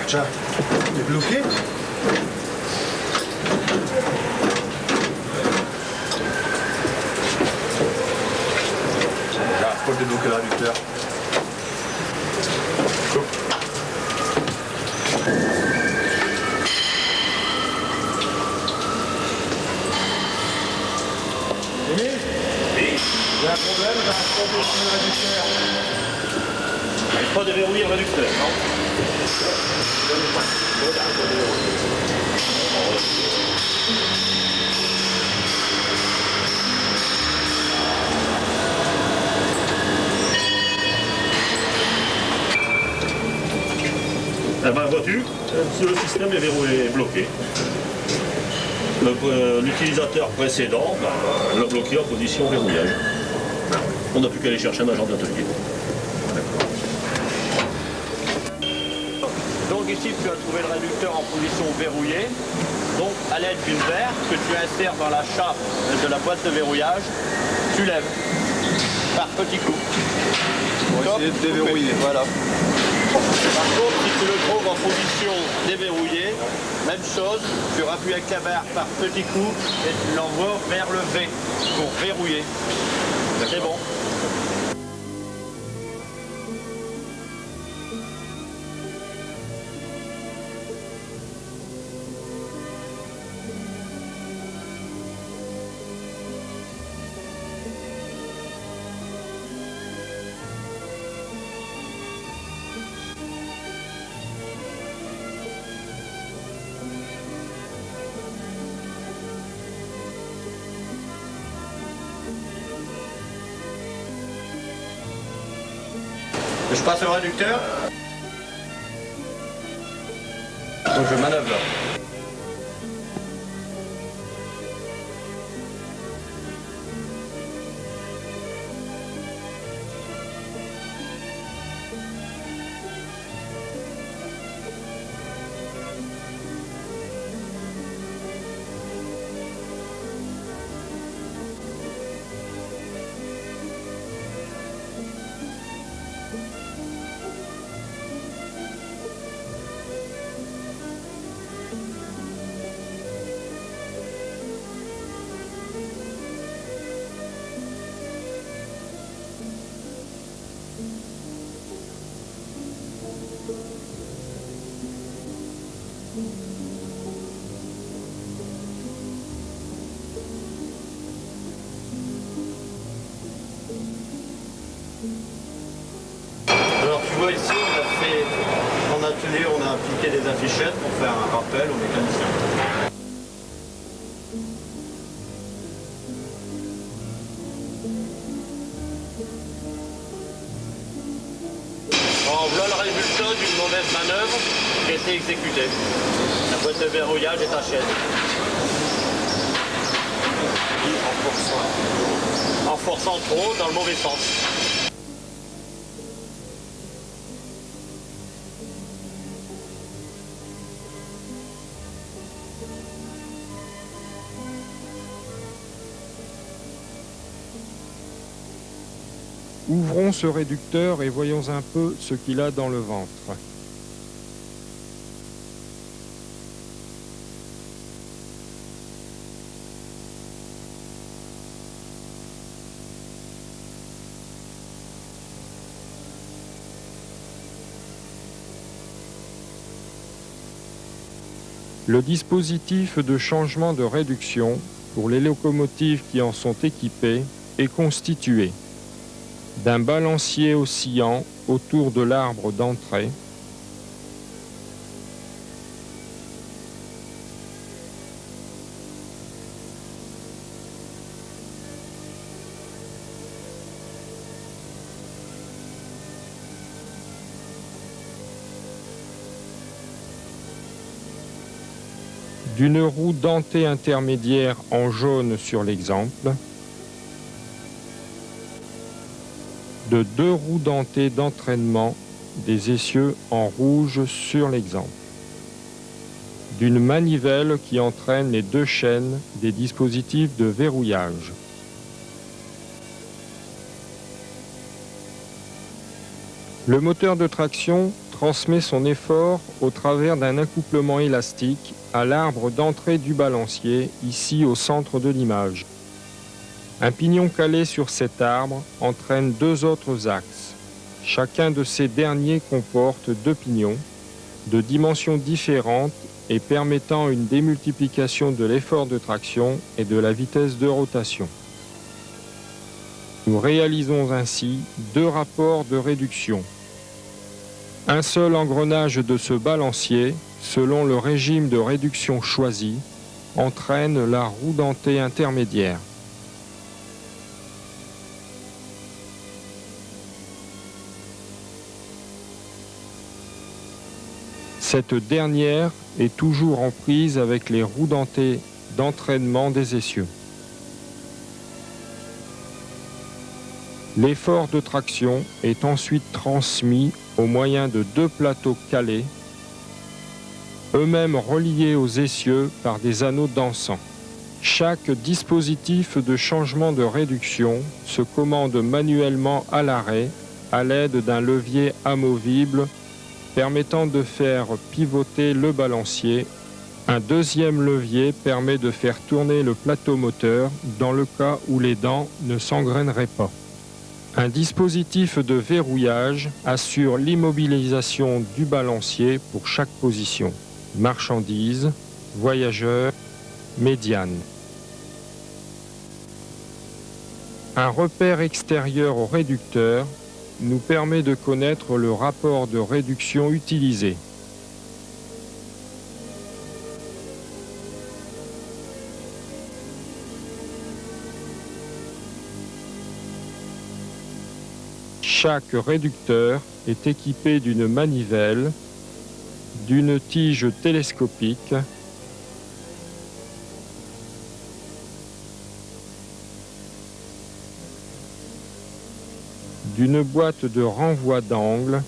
Tiens, t'es bloqué? Là, faut débloquer le réducteur. Oui. Il y a un problème, on a un réducteur. Il faut déverrouiller le réducteur, non? Eh ben, vois-tu, le système est verrouillé, bloqué. L'utilisateur précédent l'a bloqué en position verrouillage. On n'a plus qu'à aller chercher un agent d'atelier. Donc ici, tu as trouvé le réducteur en position verrouillée. Donc, à l'aide d'une verre que tu insères dans la chape de la boîte de verrouillage, tu lèves par petits coups. On va essayer de déverrouiller. Voilà. Par contre, si tu le trouves en position déverrouillée, même chose, tu appuies avec la barre par petits coups et tu l'envoies vers le V pour verrouiller. C'est bon. Je passe le réducteur. Donc je manœuvre là. Alors tu vois ici, on a fait en atelier, on a appliqué des affichettes pour faire un rappel aux mécaniciens. Alors voilà le résultat d'une mauvaise manœuvre qui a été exécutée. La boîte de verrouillage est à chaîne. En forçant trop dans le mauvais sens. Ouvrons ce réducteur et voyons un peu ce qu'il a dans le ventre. Le dispositif de changement de réduction pour les locomotives qui en sont équipées est constitué d'un balancier oscillant autour de l'arbre d'entrée, d'une roue dentée intermédiaire en jaune sur l'exemple, de 2 roues dentées d'entraînement des essieux en rouge sur l'exemple, d'une manivelle qui entraîne les 2 chaînes des dispositifs de verrouillage, Le moteur de traction transmet son effort au travers d'un accouplement élastique à l'arbre d'entrée du balancier, ici au centre de l'image. Un pignon calé sur cet arbre entraîne deux autres axes. Chacun de ces derniers comporte deux pignons, de dimensions différentes et permettant une démultiplication de l'effort de traction et de la vitesse de rotation. Nous réalisons ainsi deux rapports de réduction. Un seul engrenage de ce balancier, selon le régime de réduction choisi, entraîne la roue dentée intermédiaire. Cette dernière est toujours en prise avec les roues dentées d'entraînement des essieux. L'effort de traction est ensuite transmis au moyen de deux plateaux calés, eux-mêmes reliés aux essieux par des anneaux dansants. Chaque dispositif de changement de réduction se commande manuellement à l'arrêt à l'aide d'un levier amovible permettant de faire pivoter le balancier. Un deuxième levier permet de faire tourner le plateau moteur dans le cas où les dents ne s'engraineraient pas. Un dispositif de verrouillage assure l'immobilisation du balancier pour chaque position. Marchandises, voyageurs, médiane. Un repère extérieur au réducteur nous permet de connaître le rapport de réduction utilisé. Chaque réducteur est équipé d'une manivelle, d'une tige télescopique, d'une boîte de renvoi d'angle,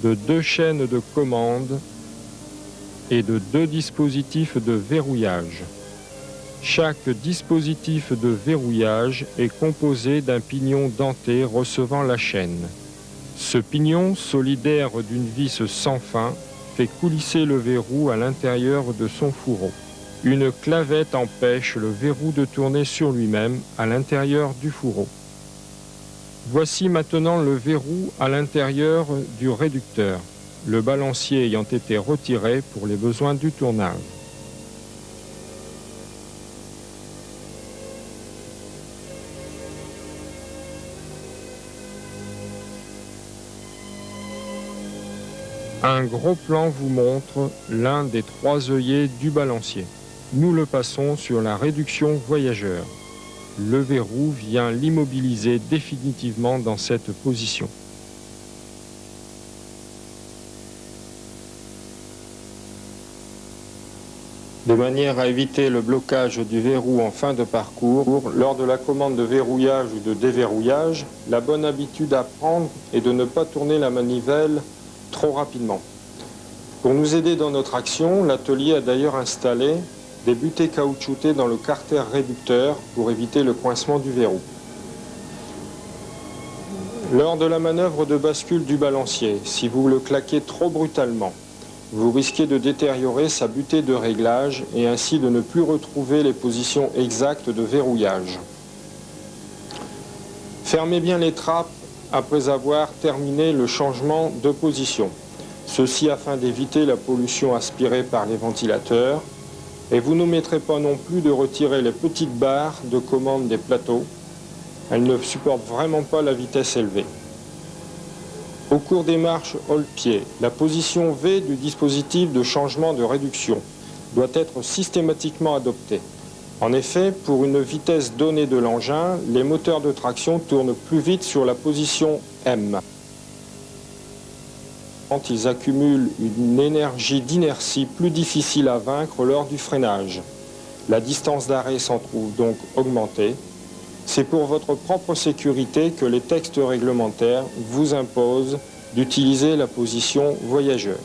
de deux chaînes de commande et de deux dispositifs de verrouillage. Chaque dispositif de verrouillage est composé d'un pignon denté recevant la chaîne. Ce pignon, solidaire d'une vis sans fin, fait coulisser le verrou à l'intérieur de son fourreau. Une clavette empêche le verrou de tourner sur lui-même à l'intérieur du fourreau. Voici maintenant le verrou à l'intérieur du réducteur, le balancier ayant été retiré pour les besoins du tournage. Un gros plan vous montre l'un des trois œillets du balancier. Nous le passons sur la réduction voyageur. Le verrou vient l'immobiliser définitivement dans cette position. De manière à éviter le blocage du verrou en fin de parcours, lors de la commande de verrouillage ou de déverrouillage, la bonne habitude à prendre est de ne pas tourner la manivelle trop rapidement. Pour nous aider dans notre action, l'atelier a d'ailleurs installé des butées caoutchoutées dans le carter réducteur pour éviter le coincement du verrou. Lors de la manœuvre de bascule du balancier, si vous le claquez trop brutalement, vous risquez de détériorer sa butée de réglage et ainsi de ne plus retrouver les positions exactes de verrouillage. Fermez bien les trappes après avoir terminé le changement de position. Ceci afin d'éviter la pollution aspirée par les ventilateurs. Et vous n'omettrez pas non plus de retirer les petites barres de commande des plateaux. Elles ne supportent vraiment pas la vitesse élevée. Au cours des marches haut-pied, la position V du dispositif de changement de réduction doit être systématiquement adoptée. En effet, pour une vitesse donnée de l'engin, les moteurs de traction tournent plus vite sur la position M. Quand ils accumulent une énergie d'inertie plus difficile à vaincre lors du freinage. La distance d'arrêt s'en trouve donc augmentée. C'est pour votre propre sécurité que les textes réglementaires vous imposent d'utiliser la position voyageur.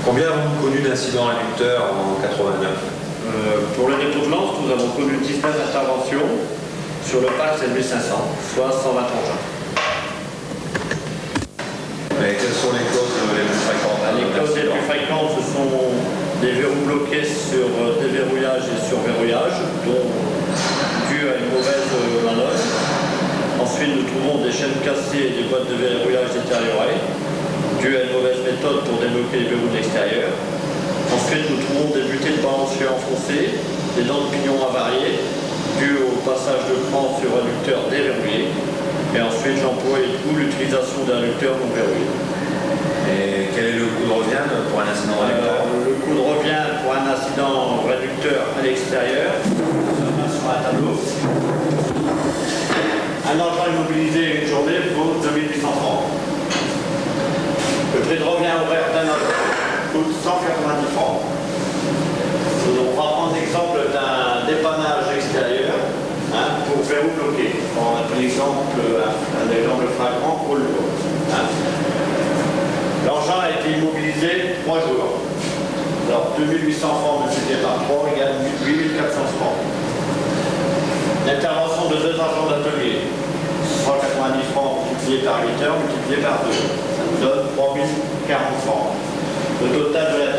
Combien avons-nous connu d'incidents réducteurs en 89? Pour le dépôt de Lens, nous avons connu 19 interventions. Sur le parc, c'est 1500, soit 120 engins. Et quelles sont les causes les plus fréquentes? Les causes les plus fréquentes, ce sont des verrous bloqués sur déverrouillage et surverrouillage, dont dû à une mauvaise manœuvre. Ensuite, nous trouvons des chaînes cassées et des boîtes de verrouillage détériorées, dû à une mauvaise méthode pour débloquer les verrous de l'extérieur. Ensuite, nous trouvons des butées de balancier enfoncées, des dents de pignon avariées, dues au passage de cran sur réducteur déverrouillé. Et ensuite, j'emploie ou l'utilisation d'un réducteur non verrouillé. Et quel est le coût de revient pour un incident réducteur? Le coût de revient pour un incident réducteur à l'extérieur, sur un tableau. Un engin immobilisé une journée vaut 2800 francs. Le prix de revient horaire d'un engin coûte 190 francs. On va prendre l'exemple d'un dépannage extérieur pour verrou bloqué. On a pris un exemple flagrant pour le jour. L'engin a été immobilisé 3 jours. Alors 2800 francs multiplié par 3 égale 8400 francs. L'intervention de 2 agents d'atelier, 190 francs multiplié par 8 heures multiplié par 2. Ça nous donne 3040 francs. Le total de la